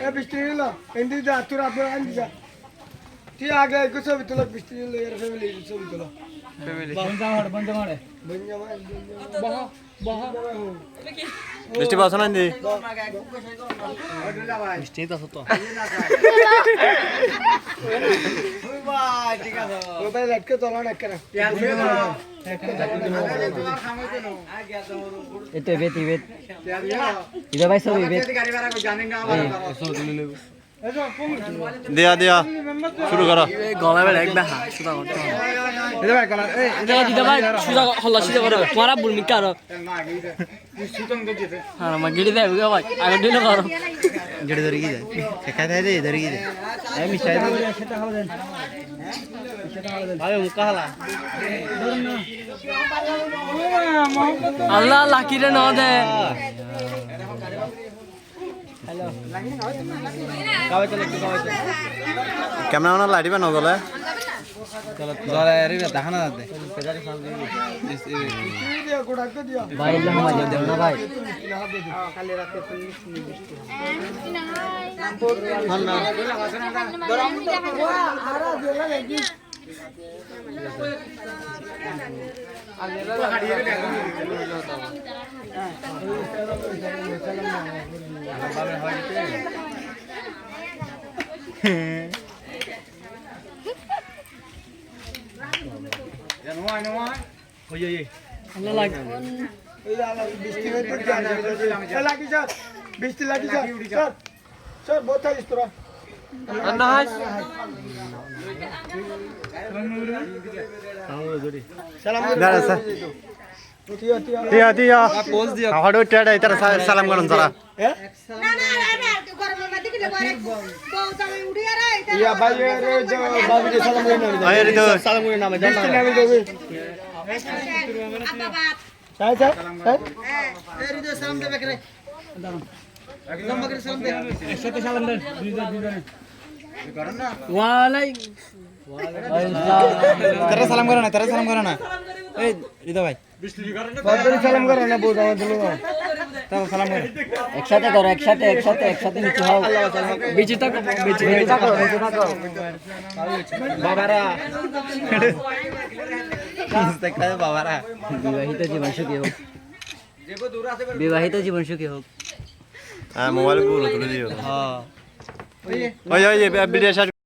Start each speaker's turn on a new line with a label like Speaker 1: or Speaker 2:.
Speaker 1: বৃষ্টি হলো এন্দি যা তোর আপনার আনদি যা তুই আগে একটু ছবি তোলা বৃষ্টি হলো এর ফ্যামিলি ছবি তোলা ফ্যামিলি বন্ধ মারে বাহা বাহা
Speaker 2: বৃষ্টি পাছ না দি
Speaker 3: মিষ্টি তো তো
Speaker 1: ওই ভাই ঠিক আছে ওই ভাই লাইট কে তোলা না কেন
Speaker 3: এতে বেতি বেত ইদা ভাই সব বেত
Speaker 2: দিয়া দিয়া শুরু করো
Speaker 3: গলা বেড়ে এক দেখা সুদা করতে এটা ভাই গলা এই দিদা ভাই সুদা হল্লা সুদা করো তোমারা বুলমি কারো সুতং তো দিতে হ্যাঁ মা গিড়ি দেব ভাই আগে দিলে করো
Speaker 2: গিড়ি ধরে কি যায় শেখা দেয় রে ধরে কি যায়
Speaker 3: এই মিশাই দাও সেটা হবে দেন সেটা হবে দেন ভাই মুকা হালা আল্লাহ লাকিরে ন দে হ্যালো গাওয়া চলে গাওয়া
Speaker 2: ক্যামেরা না লাইট বানো গলে
Speaker 3: চলো জরা এর দেখা না যাতে ভাই আল্লাহ মাঝে দেও না ভাই
Speaker 1: কালে রাতে তো বৃষ্টি
Speaker 2: না
Speaker 1: আরা দেলা লাগি
Speaker 3: আল্লাহ লাগ
Speaker 1: বৃষ্টি লাগি স্যার বৃষ্টি লাগি স্যার স্যার স্যার বোতা ইস্তরা
Speaker 3: আন্না হাস
Speaker 1: সালাম
Speaker 2: দাঁড়া স্যার দিয়া দিয়া পোজ দিয়া হড়ো টেডা ইতার সালাম করুন সারা
Speaker 4: না না না গরম মধ্যে দিলে পরে বউ জামাই উড়ি আর এটা
Speaker 1: ইয়া ভাই রে যে বাবু কে সালাম করে নাও
Speaker 2: আয় রে তো
Speaker 3: সালাম করে নামে জানা
Speaker 1: বৃষ্টি নামে দেবে
Speaker 4: আব্বা বাপ
Speaker 1: স্যার স্যার
Speaker 4: এই রিদো সালাম দেবে করে একদম করে সালাম দে
Speaker 3: একসাথে সালাম দেন দুইজনে ওয়ালাই
Speaker 2: তারা সালাম করে না এই রিদা ভাই
Speaker 1: বদরি সালাম করে না বউ জামাই দিলো
Speaker 2: তারা সালাম করে
Speaker 3: একসাথে করো একসাথে নিচে হও বেঁচে থাকো
Speaker 2: বাবারা বাবারা
Speaker 3: বিবাহিত জীবন সুখী হোক
Speaker 2: হ্যাঁ মোবাইল গুলো তুলে দিও হ্যাঁ ওই ভিডিও